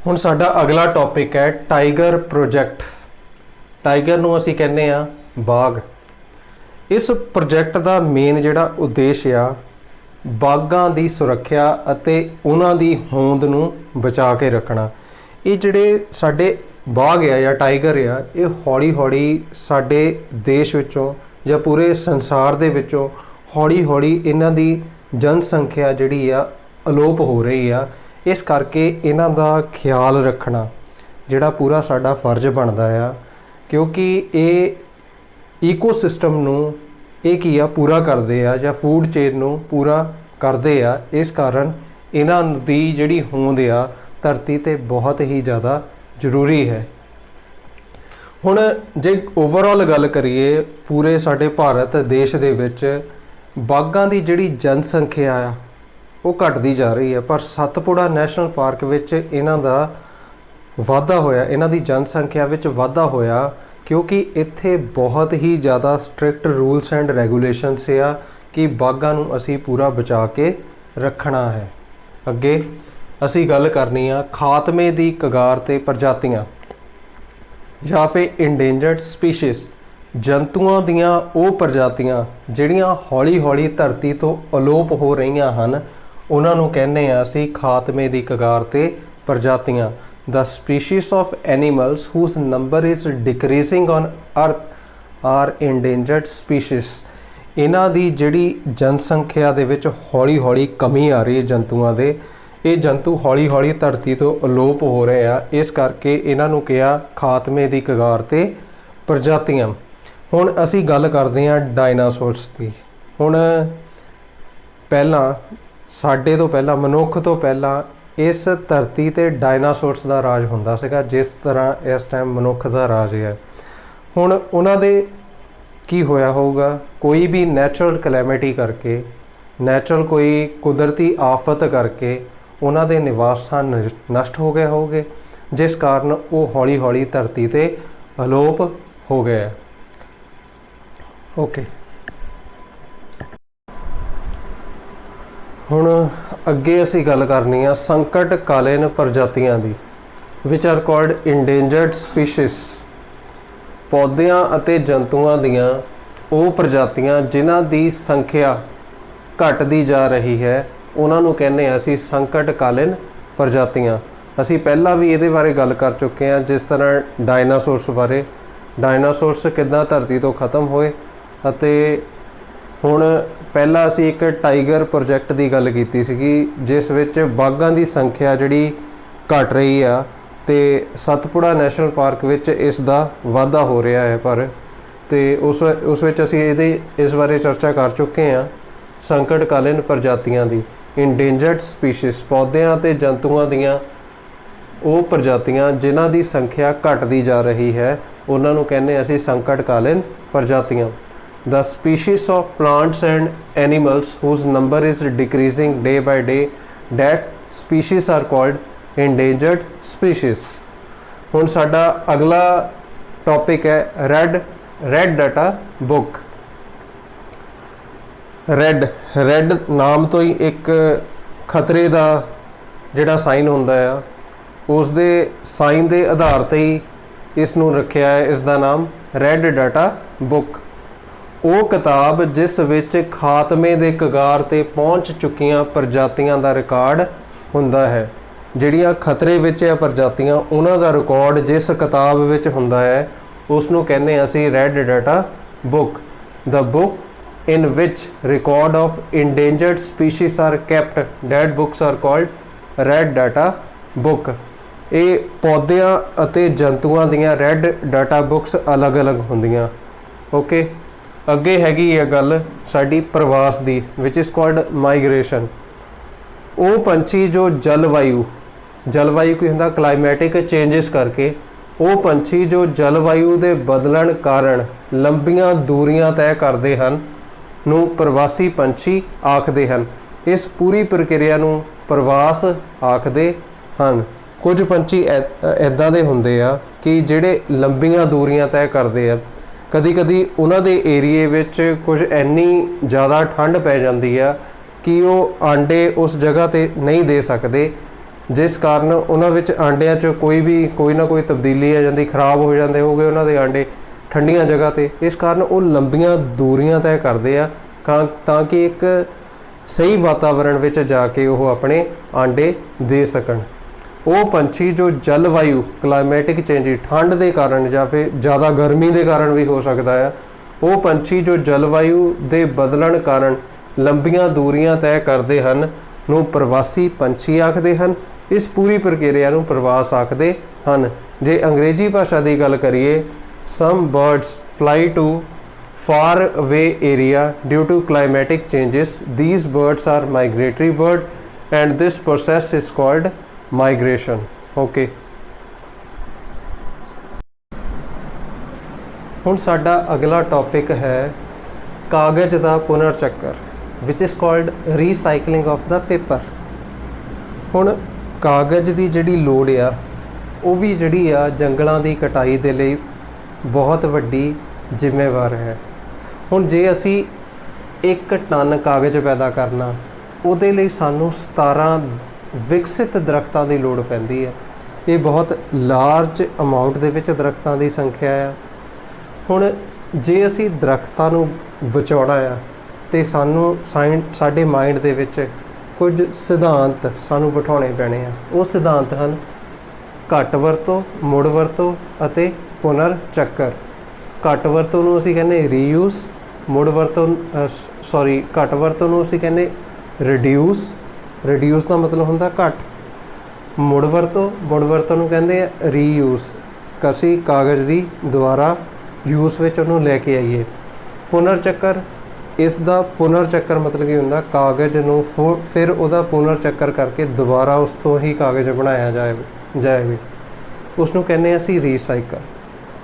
ਹੁਣ ਸਾਡਾ ਅਗਲਾ ਟੌਪਿਕ ਹੈ ਟਾਈਗਰ ਪ੍ਰੋਜੈਕਟ। ਟਾਈਗਰ ਨੂੰ ਅਸੀਂ ਕਹਿੰਦੇ ਆ ਬਾਘ। ਇਸ ਪ੍ਰੋਜੈਕਟ ਦਾ ਮੇਨ ਜਿਹੜਾ ਉਦੇਸ਼ ਆ ਬਾਘਾਂ ਦੀ ਸੁਰੱਖਿਆ ਅਤੇ ਉਹਨਾਂ ਦੀ ਹੋਂਦ ਨੂੰ ਬਚਾ ਕੇ ਰੱਖਣਾ। ਇਹ ਜਿਹੜੇ ਸਾਡੇ ਬਾਘ ਆ ਜਾਂ ਟਾਈਗਰ ਆ, ਇਹ ਹੌਲੀ ਹੌਲੀ ਸਾਡੇ ਦੇਸ਼ ਵਿੱਚੋਂ ਜਾਂ ਪੂਰੇ ਸੰਸਾਰ ਦੇ ਵਿੱਚੋਂ ਹੌਲੀ ਹੌਲੀ ਇਹਨਾਂ ਦੀ ਜਨਸੰਖਿਆ ਜਿਹੜੀ ਆ ਅਲੋਪ ਹੋ ਰਹੀ ਆ। ਇਸ ਕਰਕੇ ਇਹਨਾਂ ਦਾ ਖਿਆਲ ਰੱਖਣਾ ਜਿਹੜਾ ਪੂਰਾ ਸਾਡਾ ਫਰਜ਼ ਬਣਦਾ ਆ, ਕਿਉਂਕਿ ਇਹ ਈਕੋਸਿਸਟਮ ਨੂੰ ਇਹ ਕੀ ਆ ਪੂਰਾ ਕਰਦੇ ਆ ਜਾਂ ਫੂਡ ਚੇਨ ਨੂੰ ਪੂਰਾ ਕਰਦੇ ਆ। ਇਸ ਕਾਰਨ ਇਹਨਾਂ ਦੀ ਜਿਹੜੀ ਹੋਂਦ ਆ ਧਰਤੀ 'ਤੇ ਬਹੁਤ ਹੀ ਜ਼ਿਆਦਾ ਜ਼ਰੂਰੀ ਹੈ। ਹੁਣ ਜੇ ਓਵਰਆਲ ਗੱਲ ਕਰੀਏ ਪੂਰੇ ਸਾਡੇ ਭਾਰਤ ਦੇਸ਼ ਦੇ ਵਿੱਚ ਬਾਘਾਂ ਦੀ ਜਿਹੜੀ ਜਨਸੰਖਿਆ ਆ ਉਹ ਘਟਦੀ ਜਾ ਰਹੀ ਹੈ, ਪਰ ਸਤਪੁੜਾ ਨੈਸ਼ਨਲ ਪਾਰਕ ਵਿੱਚ ਇਹਨਾਂ ਦਾ ਵਾਧਾ ਹੋਇਆ, ਇਹਨਾਂ ਦੀ ਜਨਸੰਖਿਆ ਵਿੱਚ ਵਾਧਾ ਹੋਇਆ ਕਿਉਂਕਿ ਇੱਥੇ ਬਹੁਤ ਹੀ ਜ਼ਿਆਦਾ ਸਟ੍ਰਿਕਟ ਰੂਲਸ ਐਂਡ ਰੈਗੂਲੇਸ਼ਨਸ ਆ ਕਿ ਬਾਘਾਂ ਨੂੰ ਅਸੀਂ ਪੂਰਾ ਬਚਾ ਕੇ ਰੱਖਣਾ ਹੈ। ਅੱਗੇ ਅਸੀਂ ਗੱਲ ਕਰਨੀ ਆ ਖਾਤਮੇ ਦੀ ਕਗਾਰ 'ਤੇ ਪ੍ਰਜਾਤੀਆਂ ਜਾਂ ਫਿਰ ਇੰਡੇਂਜਰਡ ਸਪੀਸ਼ੀਜ਼, ਜੰਤੂਆਂ ਦੀਆਂ ਉਹ ਪ੍ਰਜਾਤੀਆਂ ਜਿਹੜੀਆਂ ਹੌਲੀ ਹੌਲੀ ਧਰਤੀ ਤੋਂ ਅਲੋਪ ਹੋ ਰਹੀਆਂ ਹਨ, ਉਹਨਾਂ ਨੂੰ ਕਹਿੰਦੇ ਆ ਅਸੀਂ ਖਾਤਮੇ ਦੀ ਕਗਾਰ 'ਤੇ ਪ੍ਰਜਾਤੀਆਂ। The species of animals whose number is decreasing on earth are endangered species। ਇਹਨਾਂ ਦੀ ਜਿਹੜੀ ਜਨਸੰਖਿਆ ਦੇ ਵਿੱਚ ਹੌਲੀ ਹੌਲੀ ਕਮੀ ਆ ਰਹੀ ਹੈ ਜੰਤੂਆਂ ਦੇ। ਇਹ ਜੰਤੂ ਹੌਲੀ ਹੌਲੀ ਧਰਤੀ ਤੋਂ ਅਲੋਪ ਹੋ ਰਹੇ ਆ, ਇਸ ਕਰਕੇ ਇਹਨਾਂ ਨੂੰ ਕਿਹਾ ਖਾਤਮੇ ਦੀ ਕਗਾਰ 'ਤੇ ਪ੍ਰਜਾਤੀਆਂ। ਹੁਣ ਅਸੀਂ ਗੱਲ ਕਰਦੇ ਹਾਂ ਡਾਇਨਾਸੌਰਸ ਦੀ। ਹੁਣ ਪਹਿਲਾਂ ਸਾਡੇ ਤੋਂ ਪਹਿਲਾਂ ਮਨੁੱਖ ਤੋਂ ਪਹਿਲਾਂ ਇਸ ਧਰਤੀ 'ਤੇ ਡਾਇਨਾਸੌਰਸ ਦਾ ਰਾਜ ਹੁੰਦਾ ਸੀਗਾ, ਜਿਸ ਤਰ੍ਹਾਂ ਇਸ ਟਾਈਮ ਮਨੁੱਖ ਦਾ ਰਾਜ ਹੈ। ਹੁਣ ਉਹਨਾਂ ਦੇ ਕੀ ਹੋਇਆ ਹੋਊਗਾ, ਕੋਈ ਵੀ ਨੈਚੁਰਲ ਕਲੈਮਿਟੀ ਕਰਕੇ, ਨੈਚੁਰਲ ਕੋਈ ਕੁਦਰਤੀ ਆਫਤ ਕਰਕੇ ਉਹਨਾਂ ਦੇ ਨਿਵਾਸ ਸਥਾਨ ਨਸ਼ਟ ਹੋ ਗਏ ਹੋਊਗੇ, ਜਿਸ ਕਾਰਨ ਉਹ ਹੌਲੀ ਹੌਲੀ ਧਰਤੀ 'ਤੇ ਅਲੋਪ ਹੋ ਗਏ। ਓਕੇ, ਹੁਣ ਅੱਗੇ ਅਸੀਂ ਗੱਲ ਕਰਨੀ ਆ ਸੰਕਟ ਕਾਲੀਨ ਪ੍ਰਜਾਤੀਆਂ ਦੀ, ਵਿਚ ਆਰ ਕਾਲਡ ਇੰਡੇਂਜਰਡ ਸਪੀਸ਼ੀਜ਼। ਪੌਦਿਆਂ ਅਤੇ ਜੰਤੂਆਂ ਦੀਆਂ ਉਹ ਪ੍ਰਜਾਤੀਆਂ ਜਿਨ੍ਹਾਂ ਦੀ ਸੰਖਿਆ ਘਟਦੀ ਜਾ ਰਹੀ ਹੈ, ਉਹਨਾਂ ਨੂੰ ਕਹਿੰਦੇ ਆ ਅਸੀਂ ਸੰਕਟ ਕਾਲੀਨ ਪ੍ਰਜਾਤੀਆਂ। ਅਸੀਂ ਪਹਿਲਾਂ ਵੀ ਇਹਦੇ ਬਾਰੇ ਗੱਲ ਕਰ ਚੁੱਕੇ ਹਾਂ, ਜਿਸ ਤਰ੍ਹਾਂ ਡਾਇਨਾਸੌਰਸ ਬਾਰੇ। ਡਾਇਨਾਸੌਰਸ ਕਿੱਦਾਂ ਧਰਤੀ ਤੋਂ ਖਤਮ ਹੋਏ, ਅਤੇ ਹੁਣ ਪਹਿਲਾਂ ਅਸੀਂ ਇੱਕ ਟਾਈਗਰ ਪ੍ਰੋਜੈਕਟ ਦੀ ਗੱਲ ਕੀਤੀ ਸੀਗੀ, ਜਿਸ ਵਿੱਚ ਬਾਘਾਂ ਦੀ ਸੰਖਿਆ ਜਿਹੜੀ ਘਟ ਰਹੀ ਆ ਅਤੇ ਸਤਪੁੜਾ ਨੈਸ਼ਨਲ ਪਾਰਕ ਵਿੱਚ ਇਸ ਦਾ ਵਾਧਾ ਹੋ ਰਿਹਾ ਹੈ। ਪਰ ਅਤੇ ਉਸ ਵਿੱਚ ਅਸੀਂ ਇਸ ਬਾਰੇ ਚਰਚਾ ਕਰ ਚੁੱਕੇ ਹਾਂ ਸੰਕਟ ਕਾਲੀਨ ਪ੍ਰਜਾਤੀਆਂ ਦੀ। ਇੰਡੇਂਜਰਡ ਸਪੀਸ਼ੀਜ਼ ਪੌਦਿਆਂ ਅਤੇ ਜੰਤੂਆਂ ਦੀਆਂ ਉਹ ਪ੍ਰਜਾਤੀਆਂ ਜਿਨ੍ਹਾਂ ਦੀ ਸੰਖਿਆ ਘਟਦੀ ਜਾ ਰਹੀ ਹੈ, ਉਹਨਾਂ ਨੂੰ ਕਹਿੰਦੇ ਅਸੀਂ ਸੰਕਟ ਕਾਲੀਨ ਪ੍ਰਜਾਤੀਆਂ। The species of plants and animals whose number is decreasing day by day, that species are called endangered species। ਹੁਣ ਸਾਡਾ ਅਗਲਾ ਟੌਪਿਕ ਹੈ ਰੈੱਡ ਡਾਟਾ ਬੁੱਕ। ਰੈੱਡ ਨਾਮ ਤੋਂ ਹੀ ਇੱਕ ਖਤਰੇ ਦਾ ਜਿਹੜਾ ਸਾਈਨ ਹੁੰਦਾ ਆ, ਉਸ ਦੇ ਸਾਈਨ ਦੇ ਆਧਾਰ 'ਤੇ ਹੀ ਇਸ ਨੂੰ ਰੱਖਿਆ ਹੈ। ਇਸ ਦਾ ਨਾਮ ਰੈੱਡ ਡਾਟਾ ਬੁੱਕ। ਉਹ ਕਿਤਾਬ ਜਿਸ ਵਿੱਚ ਖਾਤਮੇ ਦੇ ਕਗਾਰ 'ਤੇ ਪਹੁੰਚ ਚੁੱਕੀਆਂ ਪ੍ਰਜਾਤੀਆਂ ਦਾ ਰਿਕਾਰਡ ਹੁੰਦਾ ਹੈ। ਜਿਹੜੀਆਂ ਖਤਰੇ ਵਿੱਚ ਹੈ ਪ੍ਰਜਾਤੀਆਂ, ਉਹਨਾਂ ਦਾ ਰਿਕਾਰਡ ਜਿਸ ਕਿਤਾਬ ਵਿੱਚ ਹੁੰਦਾ ਹੈ, ਉਸ ਨੂੰ ਕਹਿੰਦੇ ਅਸੀਂ red data book. The book in which record of endangered species are kept, that books are called red data book. ਇਹ ਪੌਦਿਆਂ ਅਤੇ ਜੰਤੂਆਂ ਦੀਆਂ ਰੈੱਡ ਡਾਟਾ ਬੁੱਕਸ ਅਲੱਗ-ਅਲੱਗ ਹੁੰਦੀਆਂ। ਓਕੇ, ਅੱਗੇ ਹੈਗੀ ਹੈ ਗੱਲ ਸਾਡੀ ਪ੍ਰਵਾਸ ਦੀ, ਵਿਚ ਇਜ਼ ਕਾਲਡ ਮਾਈਗ੍ਰੇਸ਼ਨ। ਉਹ ਪੰਛੀ ਜੋ ਜਲਵਾਯੂ ਕੀ ਹੁੰਦਾ, ਕਲਾਈਮੈਟਿਕ ਚੇਂਜਸ ਕਰਕੇ, ਉਹ ਪੰਛੀ ਜੋ ਜਲਵਾਯੂ ਦੇ ਬਦਲਣ ਕਾਰਨ ਲੰਬੀਆਂ ਦੂਰੀਆਂ ਤੈਅ ਕਰਦੇ ਹਨ ਨੂੰ ਪ੍ਰਵਾਸੀ ਪੰਛੀ ਆਖਦੇ ਹਨ। ਇਸ ਪੂਰੀ ਪ੍ਰਕਿਰਿਆ ਨੂੰ ਪ੍ਰਵਾਸ ਆਖਦੇ ਹਨ। ਕੁਝ ਪੰਛੀ ਇੱਦਾਂ ਦੇ ਹੁੰਦੇ ਆ ਕਿ ਜਿਹੜੇ ਲੰਬੀਆਂ ਦੂਰੀਆਂ ਤੈਅ ਕਰਦੇ ਆ। ਕਦੀ ਕਦੀ ਉਹਨਾਂ ਦੇ ਏਰੀਏ ਵਿੱਚ ਕੁਝ ਇੰਨੀ ਜ਼ਿਆਦਾ ਠੰਡ ਪੈ ਜਾਂਦੀ ਆ ਕਿ ਉਹ ਆਂਡੇ ਉਸ ਜਗ੍ਹਾ 'ਤੇ ਨਹੀਂ ਦੇ ਸਕਦੇ, ਜਿਸ ਕਾਰਨ ਉਹਨਾਂ ਵਿੱਚ ਆਂਡਿਆਂ 'ਚ ਕੋਈ ਨਾ ਕੋਈ ਤਬਦੀਲੀ ਆ ਜਾਂਦੀ, ਖਰਾਬ ਹੋ ਜਾਂਦੇ ਹੋਗੇ ਉਹਨਾਂ ਦੇ ਆਂਡੇ ਠੰਡੀਆਂ ਜਗ੍ਹਾ 'ਤੇ। ਇਸ ਕਾਰਨ ਉਹ ਲੰਬੀਆਂ ਦੂਰੀਆਂ ਤੈਅ ਕਰਦੇ ਆ ਤਾਂ ਕਿ ਇੱਕ ਸਹੀ ਵਾਤਾਵਰਣ ਵਿੱਚ ਜਾ ਕੇ ਉਹ ਆਪਣੇ ਆਂਡੇ ਦੇ ਸਕਣ। ਉਹ ਪੰਛੀ ਜੋ ਜਲਵਾਯੂ ਕਲਾਈਮੈਟਿਕ ਚੇਂਜ, ਠੰਡ ਦੇ ਕਾਰਨ ਜਾਂ ਫਿਰ ਜ਼ਿਆਦਾ ਗਰਮੀ ਦੇ ਕਾਰਨ ਵੀ ਹੋ ਸਕਦਾ ਆ, ਉਹ ਪੰਛੀ ਜੋ ਜਲਵਾਯੂ ਦੇ ਬਦਲਣ ਕਾਰਨ ਲੰਬੀਆਂ ਦੂਰੀਆਂ ਤੈਅ ਕਰਦੇ ਹਨ ਨੂੰ ਪ੍ਰਵਾਸੀ ਪੰਛੀ ਆਖਦੇ ਹਨ। ਇਸ ਪੂਰੀ ਪ੍ਰਕਿਰਿਆ ਨੂੰ ਪ੍ਰਵਾਸ ਆਖਦੇ ਹਨ। ਜੇ ਅੰਗਰੇਜ਼ੀ ਭਾਸ਼ਾ ਦੀ ਗੱਲ ਕਰੀਏ, some birds fly to far away area due to climatic changes. These birds are migratory bird and this process is called migration. Okay. ਹੁਣ ਸਾਡਾ ਅਗਲਾ ਟੌਪਿਕ ਹੈ ਕਾਗਜ਼ ਦਾ ਪੁਨਰ ਚੱਕਰ, which is called recycling of the paper. ਹੁਣ ਕਾਗਜ਼ ਦੀ ਜਿਹੜੀ ਲੋੜ ਆ ਉਹ ਵੀ ਜਿਹੜੀ ਆ ਜੰਗਲਾਂ ਦੀ ਕਟਾਈ ਦੇ ਲਈ ਬਹੁਤ ਵੱਡੀ ਜ਼ਿੰਮੇਵਾਰ ਹੈ। ਹੁਣ ਜੇ ਅਸੀਂ 1 ਟਨ ਕਾਗਜ਼ ਪੈਦਾ ਕਰਨਾ, ਉਹਦੇ ਲਈ ਸਾਨੂੰ 17 ਵਿਕਸਿਤ ਦਰਖਤਾਂ ਦੀ ਲੋੜ ਪੈਂਦੀ ਹੈ। ਇਹ ਬਹੁਤ ਲਾਰਜ ਅਮਾਊਂਟ ਦੇ ਵਿੱਚ ਦਰਖਤਾਂ ਦੀ ਸੰਖਿਆ ਆ। ਹੁਣ ਜੇ ਅਸੀਂ ਦਰਖਤਾਂ ਨੂੰ ਬਚਾਉਣਾ ਆ ਤੇ ਸਾਨੂੰ ਸਾਡੇ ਮਾਈਂਡ ਦੇ ਵਿੱਚ ਕੁਝ ਸਿਧਾਂਤ ਸਾਨੂੰ ਬਿਠਾਉਣੇ ਪੈਣੇ ਆ। ਉਹ ਸਿਧਾਂਤ ਹਨ ਘੱਟ ਵਰਤੋਂ, ਮੁੜ ਵਰਤੋਂ ਅਤੇ ਪੁਨਰ ਚੱਕਰ। ਘੱਟ ਵਰਤੋਂ ਨੂੰ ਅਸੀਂ ਕਹਿੰਦੇ ਰੀਯੂਜ਼, ਮੁੜ ਵਰਤੋਂ ਘੱਟ ਵਰਤੋਂ ਨੂੰ ਅਸੀਂ ਕਹਿੰਦੇ ਰਿਡਿਊਸ ਦਾ ਮਤਲਬ ਹੁੰਦਾ ਘੱਟ। ਮੁੜ ਵਰਤੋਂ ਨੂੰ ਕਹਿੰਦੇ ਆ ਰੀਯੂਜ਼, ਅਸੀਂ ਕਾਗਜ਼ ਦੀ ਦੁਬਾਰਾ ਯੂਜ਼ ਵਿੱਚ ਉਹਨੂੰ ਲੈ ਕੇ ਆਈਏ। ਪੁਨਰ ਚੱਕਰ, ਇਸ ਦਾ ਪੁਨਰ ਚੱਕਰ ਮਤਲਬ ਕੀ ਹੁੰਦਾ, ਕਾਗਜ਼ ਨੂੰ ਫਿਰ ਉਹਦਾ ਪੁਨਰ ਚੱਕਰ ਕਰਕੇ ਦੁਬਾਰਾ ਉਸ ਤੋਂ ਹੀ ਕਾਗਜ਼ ਬਣਾਇਆ ਜਾਵੇ, ਉਸ ਨੂੰ ਕਹਿੰਦੇ ਆ ਅਸੀਂ ਰੀਸਾਈਕਲ।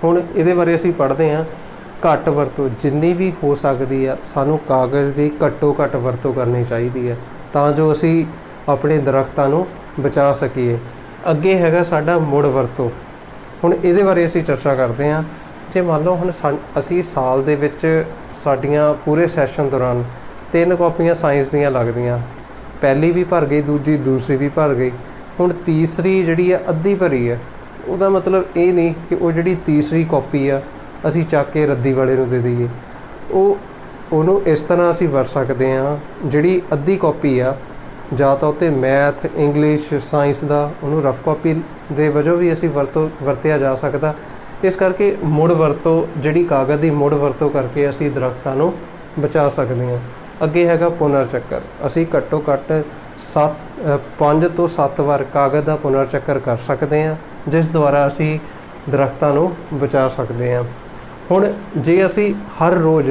ਹੁਣ ਇਹਦੇ ਬਾਰੇ ਅਸੀਂ ਪੜ੍ਹਦੇ ਹਾਂ। ਘੱਟ ਵਰਤੋਂ, ਜਿੰਨੀ ਵੀ ਹੋ ਸਕਦੀ ਆ ਸਾਨੂੰ ਕਾਗਜ਼ ਦੀ ਘੱਟੋ ਘੱਟ ਵਰਤੋਂ ਕਰਨੀ ਚਾਹੀਦੀ ਹੈ ਤਾਂ ਜੋ ਅਸੀਂ ਆਪਣੇ ਦਰਖਤਾਂ ਨੂੰ ਬਚਾ ਸਕੀਏ। ਅੱਗੇ ਹੈਗਾ ਸਾਡਾ ਮੁੜ ਵਰਤੋਂ। ਹੁਣ ਇਹਦੇ ਬਾਰੇ ਅਸੀਂ ਚਰਚਾ ਕਰਦੇ ਹਾਂ। ਜੇ ਮੰਨ ਲਓ ਹੁਣ ਅਸੀਂ ਸਾਲ ਦੇ ਵਿੱਚ ਸਾਡੀਆਂ ਪੂਰੇ ਸੈਸ਼ਨ ਦੌਰਾਨ 3 ਕਾਪੀਆਂ ਸਾਇੰਸ ਦੀਆਂ ਲੱਗਦੀਆਂ, ਪਹਿਲੀ ਵੀ ਭਰ ਗਈ, ਦੂਸਰੀ ਵੀ ਭਰ ਗਈ। ਹੁਣ ਤੀਸਰੀ ਜਿਹੜੀ ਆ ਅੱਧੀ ਭਰੀ ਹੈ। ਉਹਦਾ ਮਤਲਬ ਇਹ ਨਹੀਂ ਕਿ ਉਹ ਜਿਹੜੀ ਤੀਸਰੀ ਕਾਪੀ ਆ ਅਸੀਂ ਚੱਕ ਕੇ ਰੱਦੀ ਵਾਲੇ ਨੂੰ ਦੇ ਦਈਏ। ਉਹਨੂੰ ਇਸ ਤਰ੍ਹਾਂ ਅਸੀਂ ਵਰਤ ਸਕਦੇ ਹਾਂ, ਜਿਹੜੀ ਅੱਧੀ ਕਾਪੀ ਆ ਜਾਂ ਤਾਂ ਉੱਤੇ ਮੈਥ, ਇੰਗਲਿਸ਼, ਸਾਇੰਸ ਦਾ ਉਹਨੂੰ ਰਫ ਕਾਪੀ ਦੇ ਵਜੋਂ ਵੀ ਅਸੀਂ ਵਰਤਿਆ ਜਾ ਸਕਦਾ। ਇਸ ਕਰਕੇ ਮੁੜ ਵਰਤੋਂ, ਜਿਹੜੀ ਕਾਗਜ਼ ਦੀ ਮੁੜ ਵਰਤੋਂ ਕਰਕੇ ਅਸੀਂ ਦਰਖਤਾਂ ਨੂੰ ਬਚਾ ਸਕਦੇ ਹਾਂ। ਅੱਗੇ ਹੈਗਾ ਪੁਨਰ ਚੱਕਰ। ਅਸੀਂ ਘੱਟੋ ਘੱਟ 5 ਤੋਂ 7 ਵਾਰ ਕਾਗਜ਼ ਦਾ ਪੁਨਰ ਚੱਕਰ ਕਰ ਸਕਦੇ ਹਾਂ, ਜਿਸ ਦੁਆਰਾ ਅਸੀਂ ਦਰਖਤਾਂ ਨੂੰ ਬਚਾ ਸਕਦੇ ਹਾਂ। ਹੁਣ ਜੇ ਅਸੀਂ ਹਰ ਰੋਜ਼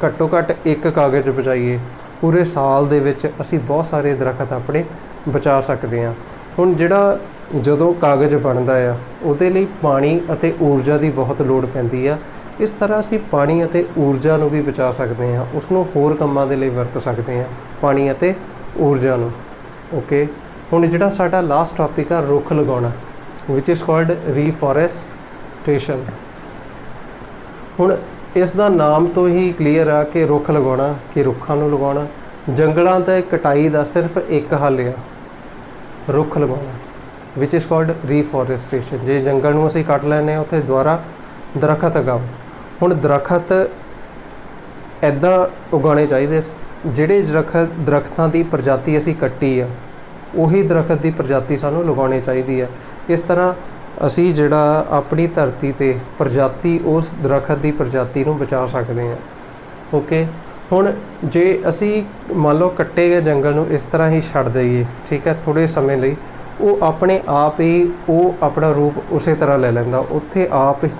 ਘੱਟੋ ਘੱਟ 1 ਕਾਗਜ਼ ਬਚਾਈਏ, ਪੂਰੇ ਸਾਲ ਦੇ ਵਿੱਚ ਅਸੀਂ ਬਹੁਤ ਸਾਰੇ ਦਰਖਤ ਆਪਣੇ ਬਚਾ ਸਕਦੇ ਹਾਂ। ਹੁਣ ਜਦੋਂ ਕਾਗਜ਼ ਬਣਦਾ ਆ ਉਹਦੇ ਲਈ ਪਾਣੀ ਅਤੇ ਊਰਜਾ ਦੀ ਬਹੁਤ ਲੋੜ ਪੈਂਦੀ ਆ। ਇਸ ਤਰ੍ਹਾਂ ਅਸੀਂ ਪਾਣੀ ਅਤੇ ਊਰਜਾ ਨੂੰ ਵੀ ਬਚਾ ਸਕਦੇ ਹਾਂ, ਉਸ ਨੂੰ ਹੋਰ ਕੰਮਾਂ ਦੇ ਲਈ ਵਰਤ ਸਕਦੇ ਹਾਂ, ਪਾਣੀ ਅਤੇ ਊਰਜਾ ਨੂੰ। ਓਕੇ, ਹੁਣ ਜਿਹੜਾ ਸਾਡਾ ਲਾਸਟ ਟੌਪਿਕ ਆ ਰੁੱਖ ਲਗਾਉਣਾ, which is called reforestation। ਹੁਣ ਇਸ ਦਾ ਨਾਮ ਤੋਂ ਹੀ ਕਲੀਅਰ ਆ ਕਿ ਰੁੱਖ ਲਗਾਉਣਾ, ਕਿ ਰੁੱਖਾਂ ਨੂੰ ਲਗਾਉਣਾ। ਜੰਗਲਾਂ ਤੇ ਕਟਾਈ ਦਾ ਸਿਰਫ ਇੱਕ ਹੱਲ ਆ, ਰੁੱਖ ਲਗਾਉਣਾ, which is called reforestation। ਜੇ ਜੰਗਲ ਨੂੰ ਅਸੀਂ ਕੱਟ ਲੈਂਦੇ ਹਾਂ, ਉੱਥੇ ਦੁਬਾਰਾ ਦਰਖਤ ਉਗਾਓ। ਹੁਣ ਦਰਖਤ ਇੱਦਾਂ ਉਗਾਉਣੇ ਚਾਹੀਦੇ, ਜਿਹੜੇ ਦਰਖਤਾਂ ਦੀ ਪ੍ਰਜਾਤੀ ਅਸੀਂ ਕੱਟੀ ਆ ਉਹੀ ਦਰਖਤ ਦੀ ਪ੍ਰਜਾਤੀ ਸਾਨੂੰ ਲਗਾਉਣੀ ਚਾਹੀਦੀ ਹੈ। ਇਸ ਤਰ੍ਹਾਂ ਅਸੀਂ ਜਿਹੜਾ ਆਪਣੀ ਧਰਤੀ 'ਤੇ ਪ੍ਰਜਾਤੀ, ਉਸ ਦਰਖਤ ਦੀ ਪ੍ਰਜਾਤੀ ਨੂੰ ਬਚਾ ਸਕਦੇ ਹਾਂ। ਓਕੇ, ਹੁਣ ਜੇ ਅਸੀਂ ਮੰਨ ਲਓ ਕੱਟੇ ਗਏ ਜੰਗਲ ਨੂੰ ਇਸ ਤਰ੍ਹਾਂ ਹੀ ਛੱਡ ਦਈਏ, ਠੀਕ ਹੈ, ਥੋੜ੍ਹੇ ਸਮੇਂ ਲਈ, ਉਹ ਆਪਣੇ ਆਪ ਹੀ ਉਹ ਆਪਣਾ ਰੂਪ ਉਸੇ ਤਰ੍ਹਾਂ ਲੈ ਲੈਂਦਾ। ਉੱਥੇ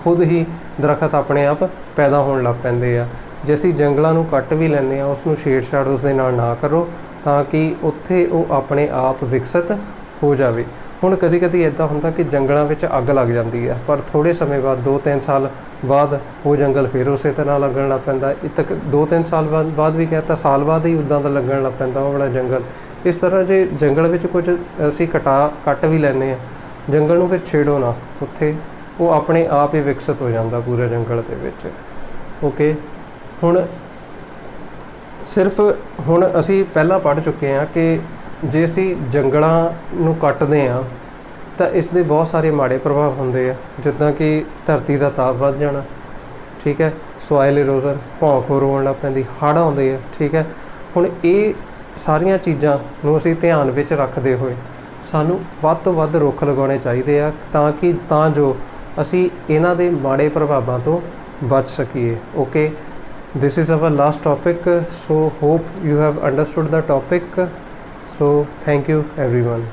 ਖੁਦ ਹੀ ਦਰਖਤ ਆਪਣੇ ਆਪ ਪੈਦਾ ਹੋਣ ਲੱਗ ਪੈਂਦੇ ਆ। ਜੇ ਅਸੀਂ ਜੰਗਲਾਂ ਨੂੰ ਕੱਟ ਵੀ ਲੈਂਦੇ ਹਾਂ, ਉਸ ਨੂੰ ਛੇੜਛਾੜ ਉਸ ਦੇ ਨਾਲ ਨਾ ਕਰੋ ਤਾਂ ਕਿ ਉੱਥੇ ਉਹ ਆਪਣੇ ਆਪ ਵਿਕਸਿਤ ਹੋ ਜਾਵੇ। ਹੁਣ ਕਦੀ ਕਦੀ ਇੱਦਾਂ ਹੁੰਦਾ ਕਿ ਜੰਗਲਾਂ ਵਿੱਚ ਅੱਗ ਲੱਗ ਜਾਂਦੀ ਹੈ, ਪਰ ਥੋੜ੍ਹੇ ਸਮੇਂ ਬਾਅਦ 2-3 ਸਾਲ ਬਾਅਦ ਉਹ ਜੰਗਲ ਫਿਰ ਉਸੇ ਤਰ੍ਹਾਂ ਲੱਗਣ ਲੱਗ ਪੈਂਦਾ। ਤੱਕ 2-3 ਸਾਲ ਬਾਅਦ ਵੀ ਕਹਿਤਾ, ਸਾਲ ਬਾਅਦ ਹੀ ਉੱਦਾਂ ਦਾ ਲੱਗਣ ਲੱਗ ਪੈਂਦਾ ਉਹ ਵਾਲਾ ਜੰਗਲ। ਇਸ ਤਰ੍ਹਾਂ ਜੇ ਜੰਗਲ ਵਿੱਚ ਕੁਝ ਅਸੀਂ ਕੱਟ ਵੀ ਲੈਂਦੇ ਹਾਂ, ਜੰਗਲ ਨੂੰ ਫਿਰ ਛੇੜੋ ਨਾ, ਉੱਥੇ ਉਹ ਆਪਣੇ ਆਪ ਹੀ ਵਿਕਸਿਤ ਹੋ ਜਾਂਦਾ ਪੂਰੇ ਜੰਗਲ ਦੇ ਵਿੱਚ। ਓਕੇ, ਹੁਣ ਅਸੀਂ ਪਹਿਲਾਂ ਪੜ੍ਹ ਚੁੱਕੇ ਹਾਂ ਕਿ ਜੇ ਅਸੀਂ ਜੰਗਲਾਂ ਨੂੰ ਕੱਟਦੇ ਹਾਂ ਤਾਂ ਇਸ ਦੇ ਬਹੁਤ ਸਾਰੇ ਮਾੜੇ ਪ੍ਰਭਾਵ ਹੁੰਦੇ ਆ, ਜਿੱਦਾਂ ਕਿ ਧਰਤੀ ਦਾ ਤਾਪ ਵੱਧ ਜਾਣਾ, ਠੀਕ ਹੈ, ਸੋਇਲ ਇਰੋਜ਼ਨ, ਭੌਂਕ ਰੋਣ ਲੱਗ ਪੈਂਦੀ, ਹੜ੍ਹ ਆਉਂਦੇ ਆ, ਠੀਕ ਹੈ। ਹੁਣ ਇਹ ਸਾਰੀਆਂ ਚੀਜ਼ਾਂ ਨੂੰ ਅਸੀਂ ਧਿਆਨ ਵਿੱਚ ਰੱਖਦੇ ਹੋਏ ਸਾਨੂੰ ਵੱਧ ਤੋਂ ਵੱਧ ਰੁੱਖ ਲਗਾਉਣੇ ਚਾਹੀਦੇ ਆ, ਤਾਂ ਜੋ ਅਸੀਂ ਇਹਨਾਂ ਦੇ ਮਾੜੇ ਪ੍ਰਭਾਵਾਂ ਤੋਂ ਬਚ ਸਕੀਏ। Okay, this is our last topic, so hope you have understood the topic, so thank you everyone.